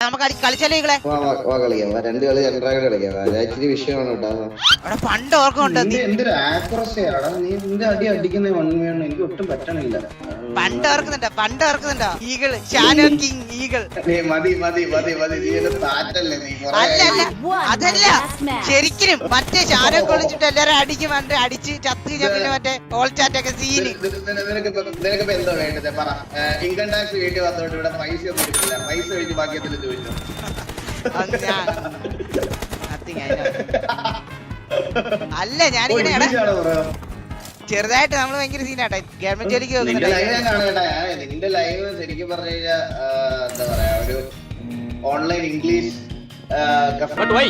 നമുക്ക് കളിച്ചാലേ ഈകളെ കളിക്കാം. 2 കളി 2 കളിക്കാം. ഇച്ചിരി വിഷയമാണ് കേട്ടോ. അവിടെ പണ്ട് ഓർക്കുന്നുണ്ടോ എന്തൊരു ആക്യുറസിയാടാ നീ നിന്റെ അടി അടിക്കുന്ന വൺമയാണ് എനിക്ക് ഒട്ടും പറ്റണില്ല. പണ്ട് ഓർക്കുന്നുണ്ടോ ഈഗിൾ ഷാനോ കിങ് ഈഗിൾ മതി മതി മതി മതി നീ ഒരു താറ്റല്ലേ നീ അല്ല അതല്ല ശരിക്കും മറ്റേ ഷാനോ കൊളിച്ചിട്ട് എല്ലാരും അടിക്കും അടിച്ച് ചത്ത് കഴിഞ്ഞാൽ പിന്നെ മറ്റേ ഓൾ ചാറ്റൊക്കെ സീന്. നിനക്കിപ്പോ എന്തോ വേണ്ടത് പറ. ഇൻകം ടാക്സ് വേണ്ടി വന്നോണ്ട് ഇവിടെ പൈസ ഒന്നും എടുക്കില്ല. പൈസ ഒഴിച്ച് ബാക്കി എന്തെങ്കിലും ചോദിച്ചു. അല്ല ഞാനിങ്ങനെ ചെറുതായിട്ട് നമ്മള് ഭയങ്കര സീനാട്ടെ ഗവൺമെന്റ് ജോലിക്ക് നിന്റെ ലൈവ് ശരിക്കും പറഞ്ഞു കഴിഞ്ഞാൽ എന്താ പറയാ ഒരു online English. But why?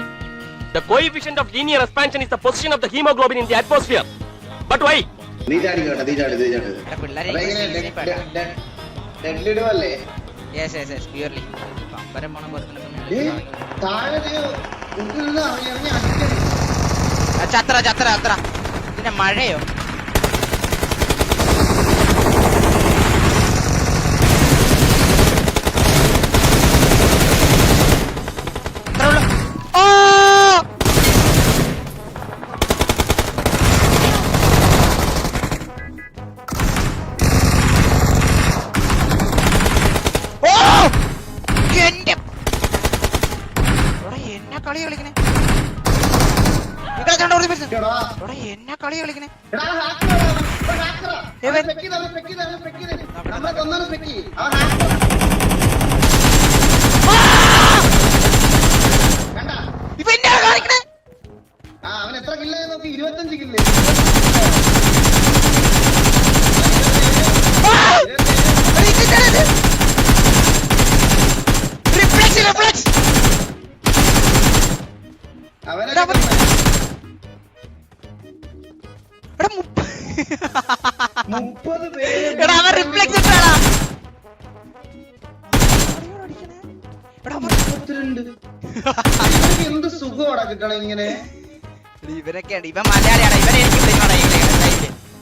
The coefficient of linear expansion is the position of the hemoglobin in the atmosphere. But why? നീ ചാടി നീ ചാടി. ഡെഡ്ലിടുവല്ലേ? പ്യൂർലി ചത്ര പിന്നെ മഴയോ കളി കളിക്കണേ എന്നാ കളി കളിക്കണേ ഇവ എന്നാ കാണിക്കണേ. അവൻ എത്ര കില്ലേ നോക്കി? 25 കില്ലേ. എന്ത് സുഖമാടാ കിട്ടണ ഇങ്ങനെ. ഇവരൊക്കെയാണ് ഇവൻ മലയാളിയാണ്.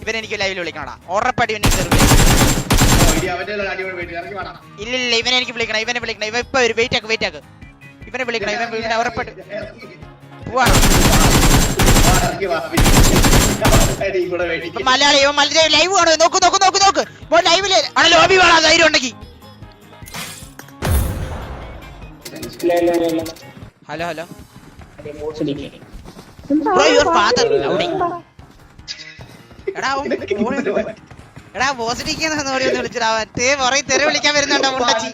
ഇവൻ എനിക്ക് ലൈവിൽ വിളിക്കണോടാ. ഉറപ്പടി ഇല്ല ഇവനെ എനിക്ക് വിളിക്കണം. ഇവനെ വിളിക്കണം. ഇവ ഇപ്പൊ ഒരു വെയിറ്റ് ആക്ക് ഇവനെ വിളിക്കണം. ഇവൻ ഉറപ്പടി മലയാളി ലൈവ് കാണോ? നോക്ക് ലൈവില് ലോബി വേണം ധൈര്യം ഉണ്ടെങ്കിൽ. ഹലോ ബ്രോ യുവർ ഫാദർ എടാ ബോസിഡിക്കുന്ന വിളിച്ചിടാ. തെറി വിളിക്കാൻ വരുന്നുണ്ടോ മുണ്ടച്ചി?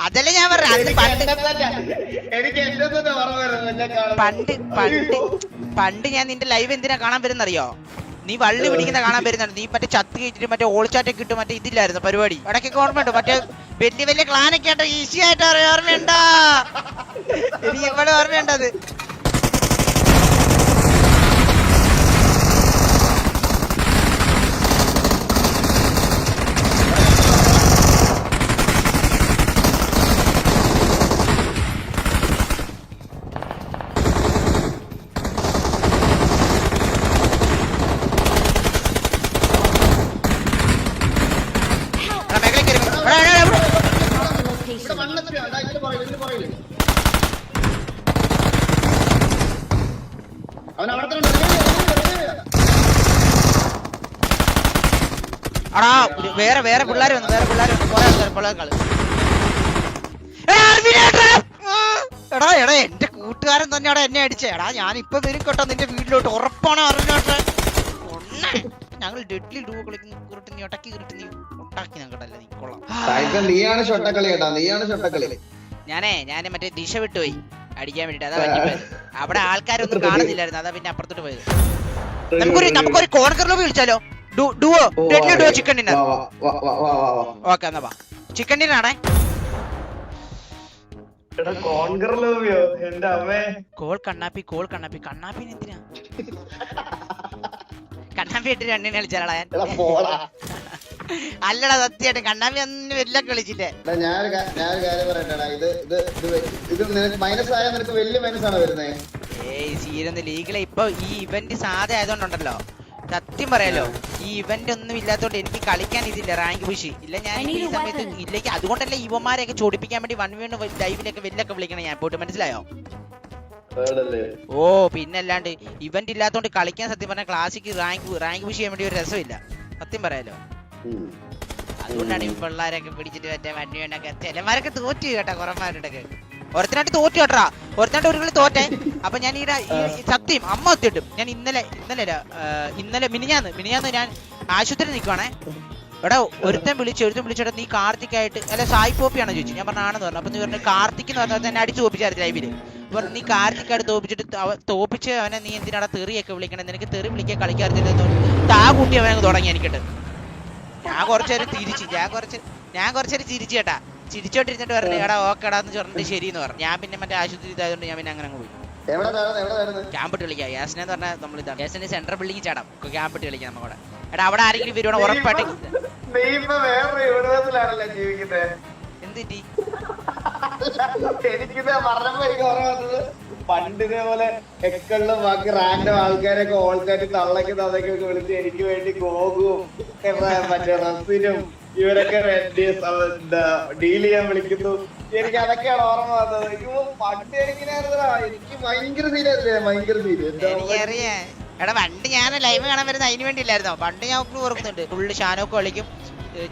അതല്ലേ ഞാൻ പറഞ്ഞ പണ്ട് ഞാൻ നിന്റെ ലൈവ് എന്തിനാ കാണാൻ വരുന്നറിയോ? നീ വള്ളി പിടിക്കുന്ന കാണാൻ വരുന്നുണ്ട്. നീ മറ്റേ ചത്ത് കഴിച്ചിട്ട് മറ്റേ ഓൾച്ചാറ്റൊക്കെ ഇട്ട് മറ്റേ ഇതില്ലായിരുന്നു പരിപാടി. ഇടയ്ക്കൊക്കെ ഓർമ്മയുണ്ട്. മറ്റേ വലിയ ക്ലാനൊക്കെ ആയിട്ട് ഈസി ആയിട്ട് ഓർമ്മയുണ്ടോ? എനിക്ക് ഇവിടെ ഓർമ്മയുണ്ടത്. വേറെ പിള്ളേര് വന്നു. എടാ എന്റെ കൂട്ടുകാരൻ തന്നെയാടാ എന്നെ അടിച്ചേ. എടാ ഞാൻ ഇപ്പൊ വരും കേട്ടോ നിന്റെ വീട്ടിലോട്ട്. ഉറപ്പാണ് അറിഞ്ഞോട്ടെ. ഞങ്ങൾ ഡെഡ്ലി ഡൂ കളിക്കുന്നു. നീ ഒട്ടക്കി നീ ഉണ്ടാക്കി ഞങ്ങടല്ലേ. നീ കൊള്ളാം. ഞാനേ മറ്റേ ദിശ വിട്ടുപോയി അടിക്കാൻ വേണ്ടിട്ട്. അതാ പറ്റിപ്പോയത്. അവിടെ ആൾക്കാരൊന്നും കാണുന്നില്ലായിരുന്നു. അതാ പിന്നെ അപ്പുറത്തോട്ട് പോയത്. നമുക്കൊരു കോൺകർ ലോബി വിളിച്ചാലോ? Duo deadly duo chicken dinner. Okay എന്നാ വാ. ചിക്കൻ ഡിന്നർ ആണേ. കോൾ കണ്ണാപ്പി എന്തിനാ? കണ്ണാപ്പി ഇട്ട് രണ്ടിനെ കളിച്ചാലാ ഞാൻ. അല്ലടാ സത്യമായിട്ട് കണ്ണാപ്പി ഒന്നും വല്ല കളിച്ചില്ലേ. ഞാനൊരു കാര്യം പറയട്ടെടാ. ഇത് മൈനസ് ആയാൽ നിനക്ക് വലിയ മൈനസ് ആണ് വരുന്നത്. സീരൊന്നും ലീഗിലെ ഇപ്പൊ ഈ ഇവന്റ് സാധ്യ ആയതുകൊണ്ടല്ലോ സത്യം പറയാലോ ഈ ഇവന്റ് ഒന്നും ഇല്ലാത്തോണ്ട് എനിക്ക് കളിക്കാൻ ഇതില്ല റാങ്ക് പുഷ് ഇല്ല. ഞാൻ ഈ സമയത്ത് ഇല്ലെങ്കിൽ അതുകൊണ്ടല്ലേ ഇവന്മാരെയൊക്കെ ചോടിപ്പിക്കാൻ വേണ്ടി 1v1 ലൈവിലൊക്കെ വെല്ലൊക്കെ വിളിക്കണം ഞാൻ പോയിട്ട്, മനസ്സിലായോ? ഓ പിന്നല്ലാണ്ട് ഇവന്റ് ഇല്ലാത്തോണ്ട് കളിക്കാൻ സത്യം പറഞ്ഞാൽ ക്ലാസിക്ക് റാങ്ക് പുഷ് ചെയ്യാൻ വേണ്ടി ഒരു രസമില്ല സത്യം പറയാലോ. അതുകൊണ്ടാണ് ഈ പിള്ളേരൊക്കെ പിടിച്ചിട്ട് മറ്റേ 1v1 ചിലമാരൊക്കെ തോറ്റു കേട്ടാ, കുറമാരുണ്ടൊക്കെ ഒരുത്തനായിട്ട് തോറ്റു കേട്ടാ, ഒരുത്തനായിട്ട് ഒരു കളി തോറ്റേ. അപ്പൊ ഞാൻ ഈ സത്യം അമ്മ ഒത്തിട്ടും ഞാൻ ഇന്നലെ മിനിഞ്ഞാന്ന് ഞാൻ ആശുപത്രി നിൽക്കുവാണേ. എടാ ഒരുത്തൻ വിളിച്ചോടാ നീ കാർത്തിക്കായിട്ട് അല്ല സായി പോപ്പിയാണോ ചോദിച്ചു. ഞാൻ പറഞ്ഞാണെന്ന് പറഞ്ഞു. അപ്പൊ നീ പറഞ്ഞു കാർത്തിക് എന്ന് പറഞ്ഞാൽ തന്നെ അടിച്ചു തോപ്പിച്ചായിരുന്നു ലൈവില്. പറഞ്ഞു നീ കാർത്തിക്കായിട്ട് തോപ്പിച്ച് അവനെ നീ എന്തിനാടാ തെറിയൊക്കെ വിളിക്കണേ, നിനക്ക് തെറി വിളിക്കാൻ കളിക്കാറില്ല താ കൂട്ടി അവനങ്ങ് തുടങ്ങി എനിക്കിട്ട്. ഞാൻ കുറച്ചേരം ചിരിച്ചു കേട്ടാ. ചിരിച്ചോണ്ടിരുന്നിട്ട് പറഞ്ഞു എടാ ഓക്കെടാ എന്ന് പറഞ്ഞിട്ട് ശരി എന്ന് പറഞ്ഞു. ഞാൻ പിന്നെ മറ്റേ ആശുപത്രി ഇതായതുകൊണ്ട് ഞാൻ പിന്നെ അങ്ങനെ പോയി ക്യാമ്പിട്ട് കളിക്കാം. യാസിനെന്ന് പറഞ്ഞാൽ നമ്മൾ ഇതാണ് യാസിന്റെ സെൻട്രൽ ബിൽഡിംഗ് ചാടാം ക്യാമ്പിട്ട് കളിക്കാം നമുക്കവിടെ. എടാ അവിടെ ആരെങ്കിലും വരുവാണോ ഉറപ്പായിട്ട്. എന്ത് പറ്റി? പണ്ടിതേപോലെ എക്കളിലും ബാക്കി റാൻഡം ആൾക്കാരൊക്കെ ഓൾക്കാറ്റ് തള്ളക്ക് തതൊക്കെ വിളിച്ച് എനിക്ക് വേണ്ടി ഗോകും മറ്റേ റസിനും ഇവരൊക്കെ ഡീൽ ചെയ്യാൻ വിളിക്കുന്നു. എനിക്ക് അതൊക്കെയാണ് ഓർമ്മ വന്നത്. പണ്ട് എനിക്ക് ഭയങ്കര സീരിയസ്. എനിക്കറിയാം എടാ പണ്ട് ഞാൻ ലൈവ് കാണാൻ വരുന്നത് അതിന് വേണ്ടിയില്ലായിരുന്നോ. പണ്ട് ഞാൻ ഓർക്കുന്നുണ്ട് ഫുള്ള് ഷാനോക്ക് കളിക്കും.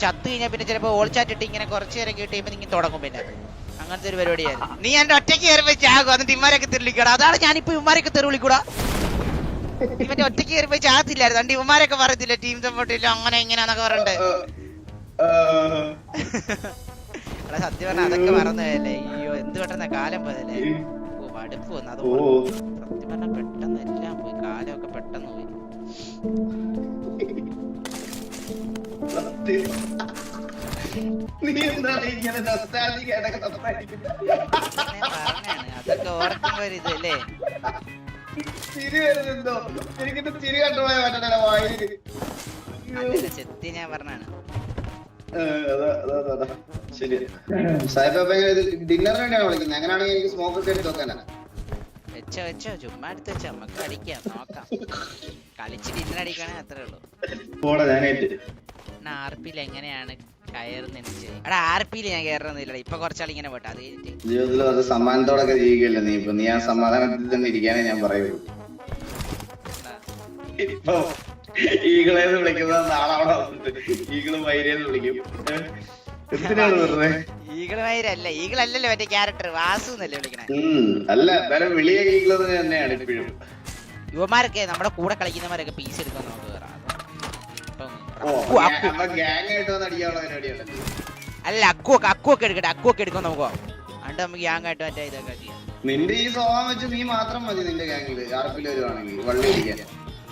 ചത്ത് കഴിഞ്ഞാൽ പിന്നെ ചിലപ്പോൾ ഓൾ ചാറ്റ് ഇട്ട് ഇങ്ങനെ കുറച്ച് നേരം കിട്ടിയപ്പോൾ നിങ്ങൾ തുടങ്ങും. പിന്നെ അങ്ങനത്തെ ഒരു പരിപാടിയായിരുന്നു. നീ എന്റെ ഒറ്റയ്ക്ക് കയറി പോയി ചാകും എന്നിട്ട് ഇവന്മാരൊക്കെ തെറിവിളിക്കൂടാ. അതാണ് ഞാനിപ്പോ ഇവന്മാരൊക്കെ തെറിവിളിക്കൂടാ. ഇവന്റെ ഒറ്റയ്ക്ക് കയറി പോയി ചാകത്തില്ലായിരുന്നു. അണ്ട് ഇവന്മാരൊക്കെ പറയത്തില്ല ടീം സപ്പോർട്ട് ഇല്ല അങ്ങനെ ഇങ്ങനെയാന്നൊക്കെ പറഞ്ഞിട്ട്. എടാ സത്യം പറഞ്ഞാൽ അതൊക്കെ മറന്നതല്ലേ. അയ്യോ എന്ത് പെട്ടെന്ന കാലം പോയതല്ലേ. ഓ മടുപ്പ് വന്നു. അത് സത്യം പറഞ്ഞാൽ പെട്ടെന്ന് എല്ലാം പോയി, കാലമൊക്കെ പെട്ടെന്ന് പോയി. അതൊക്കെ ഓർക്കുമ്പോ ഒരു ഇതല്ലേ. ചെത്തി ഞാൻ പറഞ്ഞാണ്. ഡിന്നറിന് വേണ്ടിയാണ് വിളിക്കുന്നത്. അങ്ങനെയാണെങ്കിൽ എനിക്ക് സ്മോക്ക് ഒക്കെ എടുത്ത് വെക്കാനാ. വെച്ചോ ചുമ്മാ എടുത്ത് വെച്ചോ നമുക്ക് അടിക്കാം നോക്കാം. കളിച്ച് ഡിന്നർ അടിക്കണേ അത്രേ ഉള്ളൂ. ആർപിയിൽ എങ്ങനെയാണ് കയറുന്ന എടാ ആർപിയിൽ ഞാൻ കയറുന്നില്ല. ഇപ്പൊ കുറച്ചാൾ ഇങ്ങനെ പോട്ടെ. അത് ജീവിതത്തിൽ അത് സമ്മാനത്തോടൊക്കെ ജീവിക്കല്ലേ നീ. ഇപ്പൊ നീ ആ സമാധാനത്തിൽ തന്നെ ഇരിക്കാനേ ഞാൻ പറയുള്ളൂ. ഇപ്പൊ ഈകളെന്ന് വിളിക്കുന്നത് നാളെ അവിടെ വന്നിട്ട് ഈകള് വൈരെന്ന് വിളിക്കും. എന്തിനാണ് പറഞ്ഞേ? ഈകള് വൈരല്ല, ഈകളല്ലല്ലോ മറ്റേ ക്യാരക്ടർ വാസു എന്നല്ലേ വിളിക്കണേ. അല്ല വേറെ വിളിയ ഈകള് തന്നെയാണ് ഇപ്പോഴും. യുവമാരൊക്കെ നമ്മുടെ കൂടെ കളിക്കുന്നവരൊക്കെ പീസ് എടുക്കാൻ നമുക്ക് അല്ല അക്കുവൊക്കെ എടുക്കട്ടെ. അക്കുവൊക്കെ എടുക്കാൻ നോക്കോ. അണ്ട് നമുക്ക് ഗ്യാങ് ആയിട്ട് മറ്റേ ഇതൊക്കെ ചെയ്യാം. നിന്റെ ഈ സ്വഭാവം വെച്ച് നീ മാത്രം മതി നിന്റെ ഗ്യാങ്ങില് ആർപ്പിൽ വരുവാണെങ്കിൽ വള്ളി അടിക്കാൻ.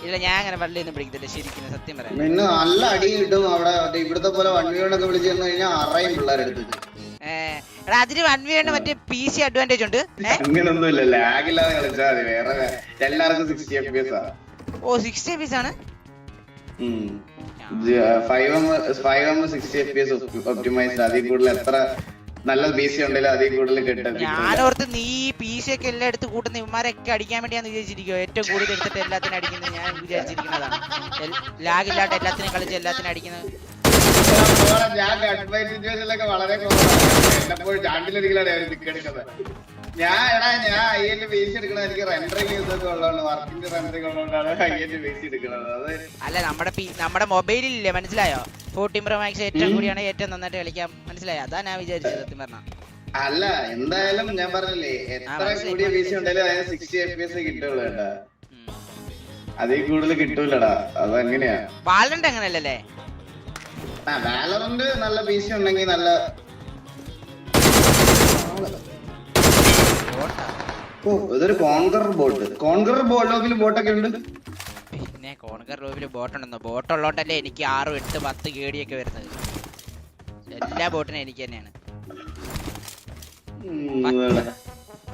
ഇല്ല ഞാൻ അങ്ങനെ വള്ളിയൊന്നും പിടിക്കത്തില്ല ശരിക്കും സത്യം പറയാം. നിന്നെ നല്ല അടി കിട്ടും അവിടെ. ഇവിടത്തെ പോലെ 1v1 ഒക്കെ വിളിച്ചു തന്നു കഴിഞ്ഞാൽ അറയും പിള്ളേരെടുത്ത്. അതിന് 1v1 മറ്റേ PC അഡ്വാൻറ്റേജ് ഉണ്ട്. അങ്ങനൊന്നും ഇല്ല, ലാഗ് ഇല്ലാതെ കളിച്ചാൽ മതി. വേറെ എല്ലാവർക്കും 60 FPS ആണ്. ഓ 60 FPS ആണ്. 5M 60 FPS optimised. അതിൽ കൂടുതൽ എത്ര നല്ല PC ഉണ്ടെങ്കിലും അതിൽ കൂടുതൽ കിട്ടും. ഞാനോർത്ത് നീ PC ഒക്കെ എല്ലാം എടുത്ത് കൂട്ടുന്ന ഇവന്മാരൊക്കെ അടിക്കാൻ വേണ്ടിയാന്ന് വിചാരിച്ചിരിക്കോ. ഏറ്റവും കൂടുതൽ എടുത്തിട്ട് എല്ലാത്തിനും അടിക്കുന്നത് ഞാൻ വിചാരിച്ചിരിക്കുന്നതാണ്. ലാഗ് ഇല്ലാണ്ട് എല്ലാത്തിനും കളിച്ച് എല്ലാത്തിനും അടിക്കുന്നത്. ഞാൻ സിറ്റുവേഷനിലൊക്കെ വളരെ കുറവാണ്. ചാണ്ടിലൊരിക്കലാണ് ഞാൻ IL ബേസ് എടുക്കണത്. എനിക്ക് റെൻഡറിങ് ഇതൊക്കെ ഉള്ളതാണ്, വർക്കിന്റെ റെൻഡറിങ് ഉള്ളതുകൊണ്ടാണ് IL ബേസ് എടുക്കുന്നത്. അല്ല നമ്മുടെ മൊബൈലില്ലേ മനസ്സിലായോ. 14 Pro Max ഏറ്റവും കൂടിയാണ് ഏറ്റവും നന്നായിട്ട് കളിക്കാം മനസ്സിലായോ. അതാ ഞാൻ വിചാരിച്ചത് സത്യം പറഞ്ഞ. അല്ല എന്തായാലും ഞാൻ പറഞ്ഞില്ലേ എത്ര കൂടിയ PC ഉണ്ടെങ്കിലും അതിന് 60 FPS കിട്ടുള്ളൂ കേട്ടാ. അതിൽ കൂടുതൽ കിട്ടൂലടാ. അതങ്ങനെയാ. വാലറന്റ് അങ്ങനല്ലേ. വാലറന്റ് നല്ല PC ഉണ്ടെങ്കിൽ നല്ല ഇതൊരു കോൺകർ ബോട്ട് ലോബിൽ ബോട്ടൊക്കെ ഉണ്ട്. പിന്നെ കോൺകർ ലോബിൽ ബോട്ടുണ്ടെന്നോ. ബോട്ട് ഉള്ളോണ്ടല്ലേ എനിക്ക് 6, 8, 10 കേടിയൊക്കെ വരുന്നത്. എല്ലാ ബോട്ടിനും എനിക്ക് തന്നെയാണ്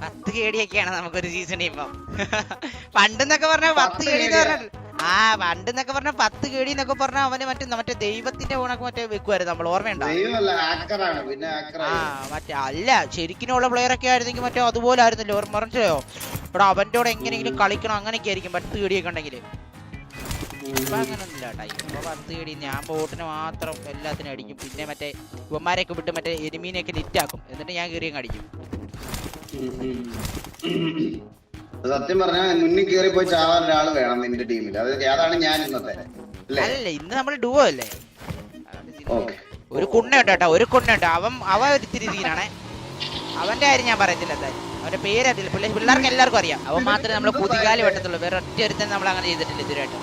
10 കേടിയൊക്കെയാണ് നമുക്കൊരു സീസണിൽ ഇപ്പം. പണ്ടെന്നൊക്കെ പറഞ്ഞ 10 കേടി എന്ന് പറഞ്ഞ പണ്ടെന്നൊക്കെ പറഞ്ഞ 10 കേടി എന്നൊക്കെ പറഞ്ഞാൽ അവന് മറ്റേ ദൈവത്തിന്റെ ഓണൊക്കെ മറ്റേ വെക്കുമായിരുന്നു നമ്മൾ. ഓർമ്മയുണ്ടോ? മറ്റേ അല്ല ശരിക്കിനുള്ള പ്ലെയർ ഒക്കെ ആയിരുന്നെങ്കിൽ മറ്റേ അതുപോലെ ആയിരുന്നല്ലോ. ഓർമ്മ മനസ്സിലായോ. ഇവിടെ അവന്റെ കൂടെ എങ്ങനെയെങ്കിലും കളിക്കണം അങ്ങനെയൊക്കെ ആയിരിക്കും 10 കേടിയൊക്കെ ഉണ്ടെങ്കിൽ. ഇപ്പൊ അങ്ങനൊന്നുമില്ല കേട്ടാ. ഇപ്പൊ 10 കടി ഞാൻ ബോട്ടിനെ മാത്രം എല്ലാത്തിനും അടിക്കും. പിന്നെ മറ്റേ ഇവന്മാരെയൊക്കെ വിട്ട് മറ്റേ എരുമീനെയൊക്കെ ലിറ്റാക്കും. എന്നിട്ട് ഞാൻ കയറിയും അടിക്കും. സത്യം പറഞ്ഞാൽ മുന്നിൽ കയറി പോയി ചാവാൻ ഒരാള് വേണം നിന്റെ ടീമിൽ. അതാണ് ഞാൻ ഇന്നത്തെ. അല്ലല്ല, ഇന്ന് നമ്മള് ഡുവോ അല്ലേ. ഓക്കെ. ഒരു കുണ്ണയുണ്ട് കേട്ടോ, ഒരു കുണ്ണയുണ്ട്. അവൻ ഒരിത്തിരി രീതിയിലാണേ. അവന്റെ കാര്യം ഞാൻ പറയത്തില്ല. എന്തായാലും അവന്റെ പേരറിയില്ല. പിള്ളേർക്ക് എല്ലാവർക്കും അറിയാം. അവൻ മാത്രമേ നമ്മള് കുതികാലി വെട്ടത്തുള്ളൂ. വേറെ ഒറ്റ ഒരുത്തൻ നമ്മൾ അങ്ങനെ ചെയ്തിട്ടില്ല ഇതുവരായിട്ട്.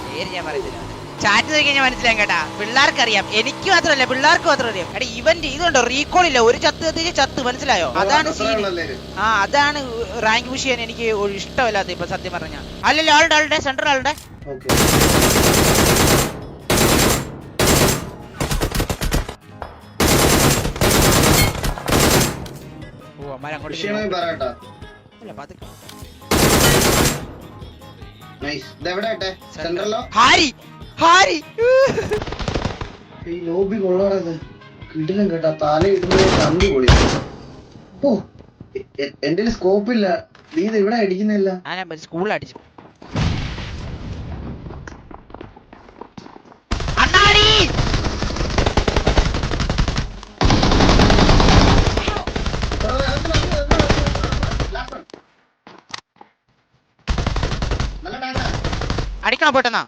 പേര് ഞാൻ പറയത്തില്ല. ചാറ്റ് നോക്കി കഴിഞ്ഞാൽ മനസ്സിലാകും കേട്ടാ. പിള്ളേർക്ക് അറിയാം, എനിക്ക് മാത്രമല്ല പിള്ളേർക്ക് മാത്രം അറിയാം. എടാ ഇവന്റ് ഇതുണ്ടോ റീകോൾ ഇല്ല. ഒരു ചത്ത് മനസ്സിലായോ? അതാണ് സീൻ. അതാണ് റാങ്ക് പുഷ് ചെയ്യാൻ എനിക്ക് ഇഷ്ടമല്ലാത്ത ഇപ്പൊ സത്യം പറഞ്ഞാ. അല്ലല്ലോ ആളുടെ സെൻട്രൽ ആളുടെ ലോബി കൊള്ളാറത് കിടിലും കേട്ടാ. തല ഇടുന്നത് കമ്പി പൊളി. ഓ എന്റെ സ്കോപ്പില്ല. നീ ഇത് ഇവിടെ അടിക്കുന്നില്ല. സ്കൂളിൽ അടിച്ചു. അടിക്കണോ പോട്ടെന്നാ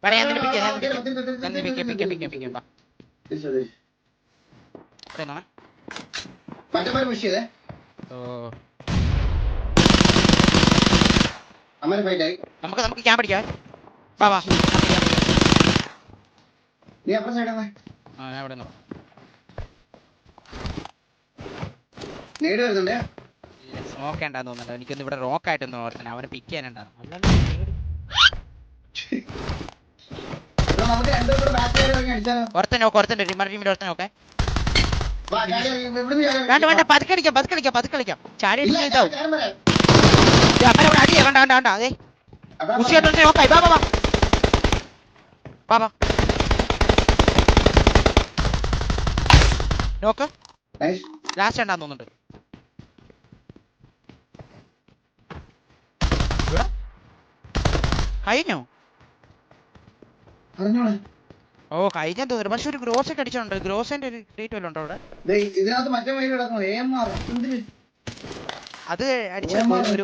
പറയാൻ. നമുക്ക് ക്യാമ്പ് അടിക്കാം. നോക്കേണ്ടെന്ന് തോന്നുന്നുണ്ട്. എനിക്കൊന്ന് ഇവിടെ റോക്കായിട്ടൊന്നും ഓർത്തന്നെ. അവനെ പിക്ക് ചെയ്യാനുണ്ടാകും. ഒരുത്തൻ റിമർ ടീമിൽ ഒരുത്തൻ നോക്കേ. വേണ്ട പതുക്കെ കളിക്കാം. ചാടി ഇതാവും. അടിയാ വേണ്ട. അതെ നോക്കായി. ബാബാ നോക്ക്. ലാസ്റ്റ് ഉണ്ടാന്ന് തോന്നുന്നുണ്ട്. കഴിഞ്ഞോ? ഓ കഴിഞ്ഞാൽ തോന്നുന്നു. പക്ഷെ ഒരു ഗ്രോസ് ഒക്കെ അടിച്ചോണ്ട്. ഗ്രോസിന്റെ ഒരു റേറ്റ് വല്ലതും ഉണ്ടോ അവിടെ? അത് അടിച്ച ഇതിന് ഒരു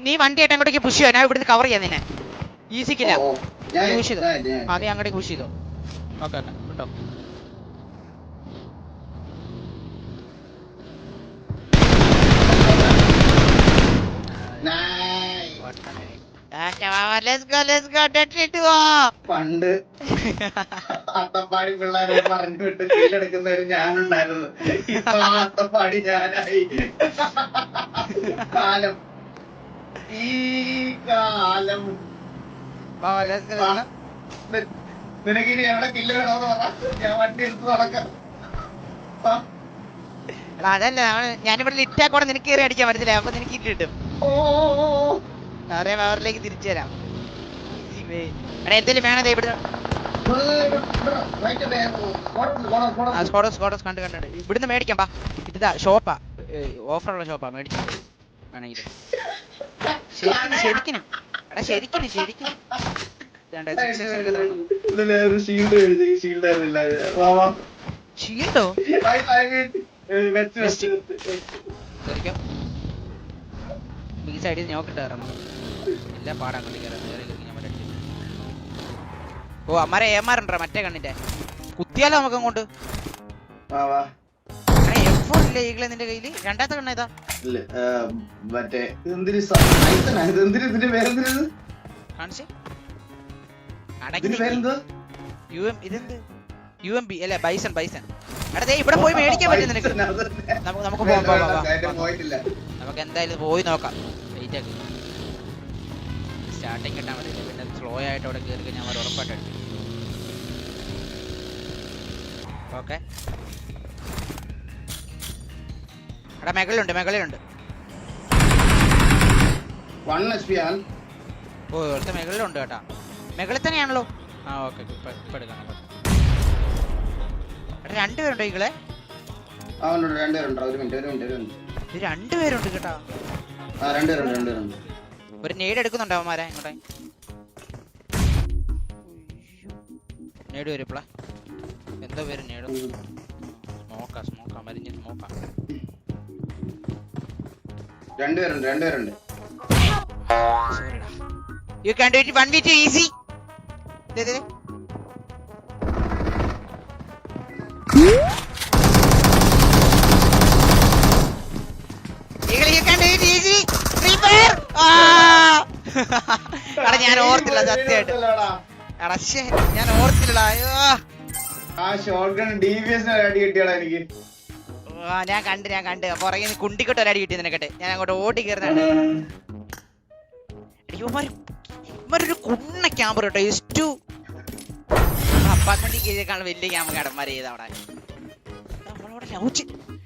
നീ വണ്ടി ആയിട്ട് അങ്ങോട്ടേക്ക് പുഷ് ചെയ്യാൻ. ഞാൻ ഇവിടുന്ന് കവർ ചെയ്യാം നിന്നെ. ഈസിക്കില്ല. പുഷ് ചെയ്തോ. നീ അങ്ങോട്ടേക്ക് പുഷ് ചെയ്തോ. ഓക്കെ കേട്ടോ. പണ്ട് അത്തപ്പാടി പിള്ളേരെ പറഞ്ഞു വിട്ട് കീഴെടുക്കുന്നവര് ഞാനുണ്ടായിരുന്നു. ഇപ്പൊ അത്തപ്പാടി ഞാനായി. കാലം ഈ കാലം നിനക്കിനി എവിടെ കില്ല് വേണമെന്ന് പറ. ഞാൻ വണ്ടി എടുത്ത് നടക്കാം. അതല്ല ഞാനിവിടെ ലിറ്റാക്കോടെ നിനക്ക് കയറി അടിക്കാൻ പറ്റത്തില്ല. അപ്പൊ നിനക്ക് ഇട്ട് കിട്ടും. അറിയാം. അവരിലേക്ക് തിരിച്ചു തരാം. എന്തേലും വേണേ ഇവിടെ കണ്ട് ഇവിടുന്ന് മേടിക്കാം. ഇതാ ഷോപ്പാ, ഓഫറുള്ള ഷോപ്പാ. മേടിക്കാം വേണമെങ്കിൽ. ശരിക്കും ഷീൽഡോ ഈ സൈഡിൽ നോക്കിട്ടായിരുന്നു. എല്ലാ പാടാൻ കൊണ്ട് കയറാൻ. ഓ അമ്മാരെ ഏമാറുണ്ടോ മറ്റേ കണ്ണിന്റെ കുത്തിയാലോ നമുക്ക് അങ്ങോട്ട്. ഇല്ലേ ഈകളെ നിന്റെ കയ്യില്? രണ്ടാമത്തെ കണ്ണ ഏതാ? കാണിച്ചേ. ഇതെന്ത് UMB അല്ലെ? ബൈസൺ. എടാ ഇവിടെ പോയി മേടിക്കാൻ പറ്റും നിനക്ക്. നമുക്ക് നമുക്ക് എന്തായാലും പോയി നോക്കാം. വെയിറ്റ് ആക്കി സ്റ്റാർട്ടിങ് കിട്ടാൻ പറ്റില്ല. പിന്നെ സ്ലോ ആയിട്ട് അവിടെ കയറി കഴിഞ്ഞാൽ അവർ ഉറപ്പായിട്ട് അടിക്കും. ഓക്കെ എടാ മെകളിലുണ്ട്. ഓ ഇവിടുത്തെ മെകളിലുണ്ട് കേട്ടാ. മെകളിൽ തന്നെയാണല്ലോ. ആ ഓക്കെ ഇപ്പൊ എടുക്കാം. എടാ രണ്ടുപേരുണ്ടോ ഈകളെ? രണ്ടുപേരുണ്ട് കേട്ടാ. രണ്ടുപേരുണ്ട്. ഒരു നേട് എടുക്കുന്നുണ്ടോ അവന്മാരെ ഇങ്ങോട്ടെ? നേട് വരും ഇപ്പളെ. എന്തോ പേര് നേട്. സ്മോക്കാ മരിഞ്ഞ് സ്മോക്കാ. രണ്ടുപേരുണ്ട്. You can do it 1v2 easy. They. You can do it easy. Free fire. എടാ ഞാൻ ഓർത്തില്ല സത്യമായിട്ട്. എടാ ശ്ശേ ഞാൻ ഓർത്തില്ലടാ. അയ്യോ. ആ ഷോട്ട് ഗൺ DVS അടി കിട്ടിയടാ എനിക്ക്. ഞാൻ കണ്ട് പുറകെ കുണ്ടിക്കൊട്ട് ഒരടി കിട്ടി നിനക്കട്ടെ. ഞാൻ അങ്ങോട്ട് ഓടി കയറുന്നുണ്ട്. ഇവരൊരു കുണ്ണ ക്യാമറ കേട്ടോ. ഇഷ്ടു അപ്പാർട്ട്മെന്റിൽ കീഴിലേക്കാണ് വലിയ ക്യാമറ കടന്മാർ ചെയ്ത് അവിടെ.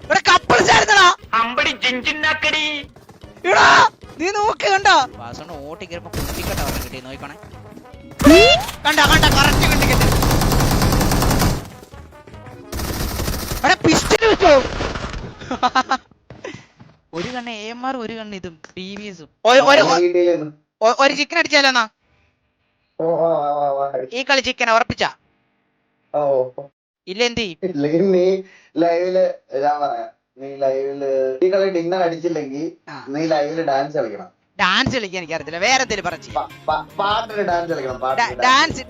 ഇവിടെ കപ്പിൾസ് ആയിരുന്നടാ. നീ നോക്ക് കണ്ടോ? വാസോണ്ട് ഓട്ടി കയറിയപ്പോ കുണ്ടിക്കട്ട പറഞ്ഞു കിട്ടി. നോക്കണേ കണ്ട കറക്റ്റ് കുണ്ടിക്കട്ട്. അവിടെ പിസ്റ്റൽ വെച്ചോ. ഒരു കണ്ണ് AMR, ഒരു കണ്ണ് ഇതും TVSഉം. ഒരു ചിക്കൻ അടിച്ചാലോ എന്നാ? ഈ കളി ചിക്കൻ ഉറപ്പിച്ചാ? ഇല്ല എന്ത് ഇല്ലെങ്കിൽ നീ ലൈവില് ഞാൻ പറയാം. നീ ലൈവില് ഈ കളി ഡിന്നർ അടിച്ചില്ലെങ്കിൽ നീ ലൈവില് ഡാൻസ് കളിക്കണം. ഡാൻസ് കളിക്കാൻ എനിക്ക് അറിയത്തില്ല. വേറെ എന്തെങ്കിലും പറഞ്ഞു ചെയ്യാം. പാട്ടിന് ഡാൻസ് കളിക്കണം.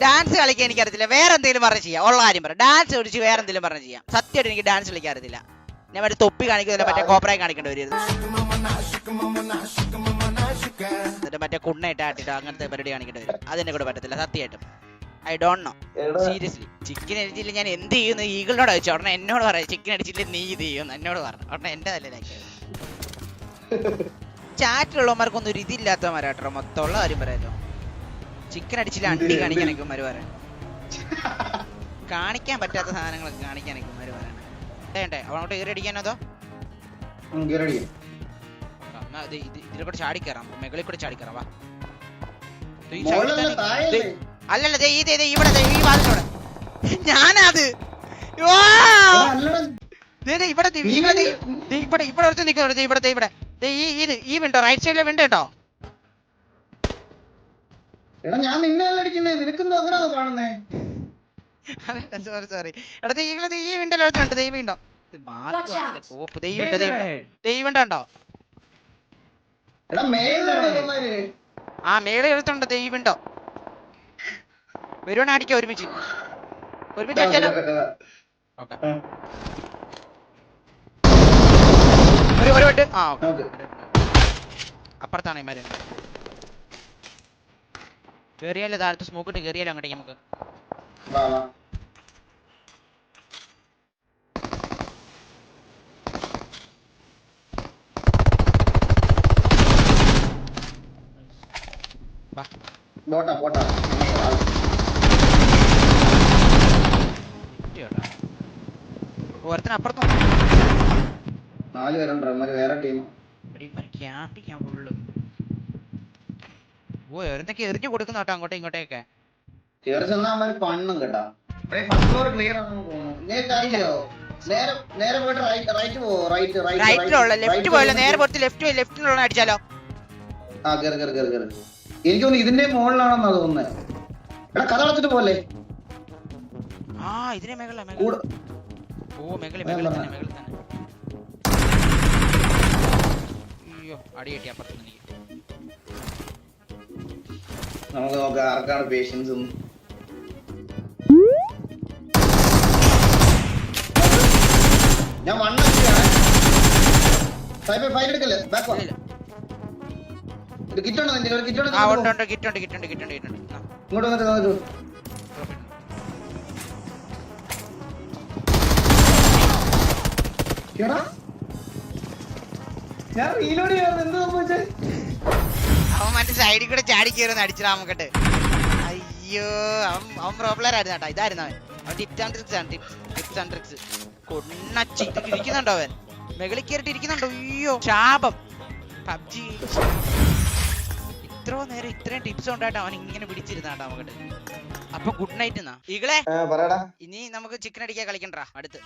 ഡാൻസ് കളിക്കാൻ എനിക്ക് അറിയത്തില്ല. വേറെ എന്തെങ്കിലും പറഞ്ഞു ചെയ്യാം. ഉള്ള കാര്യം പറ. ഡാൻസ് കളിച്ച് വേറെ എന്തെങ്കിലും പറഞ്ഞു ചെയ്യാം. സത്യമായിട്ട് എനിക്ക് ഡാൻസ് കളിക്കാൻ അറിയത്തില്ല. ഞാൻ മറ്റേ തൊപ്പി കാണിക്കുന്നില്ല, മറ്റേ കോപ്പറായി കാണിക്കേണ്ടി വരും. എന്നിട്ട് മറ്റേ കുണ്ണയിട്ട് ആട്ടിട്ടോ അങ്ങനത്തെ പരിപാടി കാണിക്കേണ്ടി വരും. അതെന്നെ കൂടെ പറ്റത്തില്ല സത്യമായിട്ടും. I don't know seriously. Chicken അടിച്ചില്ല ഞാൻ എന്ത് ചെയ്യുന്നു ഈഗിളിനോട് ചോദിച്ചു. ഉടനെ എന്നോട് പറയാം ചിക്കൻ അടിച്ചില്ല നീ ഇത് ചെയ്യുന്നു എന്നോട് പറഞ്ഞു. ഉടനെ എന്റെ തലയിലാക്കിയത്. ചാറ്റിലുള്ളവന്മാർക്കൊന്നും ഒരു ഇതില്ലാത്തവന്മാരാട്ടോ. മൊത്തമുള്ള കാര്യം പറയാലോ. ചിക്കൻ അടിച്ചില്ല അണ്ടി കാണിക്കാനൊക്കെ പറയാൻ. കാണിക്കാൻ പറ്റാത്ത സാധനങ്ങളൊക്കെ കാണിക്കാനൊക്കെ പറയാൻ. വേണ്ടേ അവനോട്ട് കയറി അടിക്കാനോ? അതോ ഇതിലെ കൂടെ ചാടിക്കയറാം. മുകളിൽ കൂടെ ചാടിക്കയറാം. വാ. അല്ലല്ല ഇവിടെ ഈ വാതിലൂടെ ഞാനത് ഇവിടെ ഒരുത്ത് നിൽക്കുന്നു. ഇവിടെ ഈ വിൻഡോ റൈറ്റ് സൈഡിലെ വിൻഡോ കേട്ടോ. ഞാൻ സോറി എടാ ഈ വിൻഡോ എടുത്തുണ്ട്. ദൈവണ്ടോ ദൈവണ്ടോ? ആ മേളെ എടുത്തുണ്ട്. ദൈവണ്ടോ വരുവാണ് അടിക്കാം. ഒരുമിച്ച് അടിച്ചാലോ? ഒരു വട്ട്. ആ അപ്പുറത്താണ് ഇമാര്. കേറിയാലോ? താഴത്ത് സ്മോക്ക് ഇട്ട് കേറിയാലോ അങ്ങോട്ടേക്ക് നമുക്ക്? ഒരുത്തന അപ്പുറത്തും 4 പേരുണ്ട്. വേറെ ടീം എന്തൊക്കെ എറിഞ്ഞു കൊടുക്കുന്ന കേട്ടോ അങ്ങോട്ടും ഇങ്ങോട്ടേക്കെ. പണ്ണും കേട്ടോ. റൈറ്റിലുള്ള ലെഫ്റ്റ് പോയല്ലോ. നേരെ പുറത്ത് ലെഫ്റ്റിനുള്ള അടിച്ചാലോ? എനിക്ക് തോന്നുന്നു ഇതിന്റെ മുകളിലാണെന്നാ തോന്നുന്നത്. എടാ കഥ അടച്ചിട്ട് പോലെ. ആ ഇതിനെ മേഖല ഓ മേഖല തന്നെ. അയ്യോ അടി കിട്ടി അപ്പുറത്ത് എനിക്ക്. നമുക്ക് നോക്കാം ആർക്കാണ് പേഷ്യൻസ്. ഞാൻ ഫൈറ്റ് എടുക്കല്ലേ? ബാക്ക് കിറ്റുണ്ടോ? കിറ്റുണ്ട്. ഇങ്ങോട്ട് വന്നിട്ട് ഞാൻ റീലോഡ് ചെയ്യാറ്. എന്ത് സംഭവിച്ചേ? അവൻ മറ്റേ സൈഡിൽ കൂടെ ചാടി കയറുന്ന അടിച്ചിടാ നമുക്കിട്ട്. അയ്യോ അവൻ പ്രോബ്ലർ ആയിരുന്നു കേട്ടോ. ഇതായിരുന്നു അവൻ ടിപ്സ് ആൻഡ് ട്രിക്സ് കൊണ്ണച്ചി ഇരിക്കുന്നുണ്ടോ? അവൻ മെകളിൽ കയറിട്ട് ഇരിക്കുന്നുണ്ടോ? അയ്യോ ശാപം. പബ്ജി ഇത്രയും ടിപ്സ് ഉണ്ടായിട്ട് അവൻ ഇങ്ങനെ പിടിച്ചിരുന്നാട്ടോ നമുക്കിട്ട്. അപ്പൊ ഗുഡ് നൈറ്റ് എന്നാ ഈകളെ. പറയടാ. ഇനി നമുക്ക് ചിക്കൻ അടിക്കാൻ കളിക്കണ്ടാ അടുത്ത്.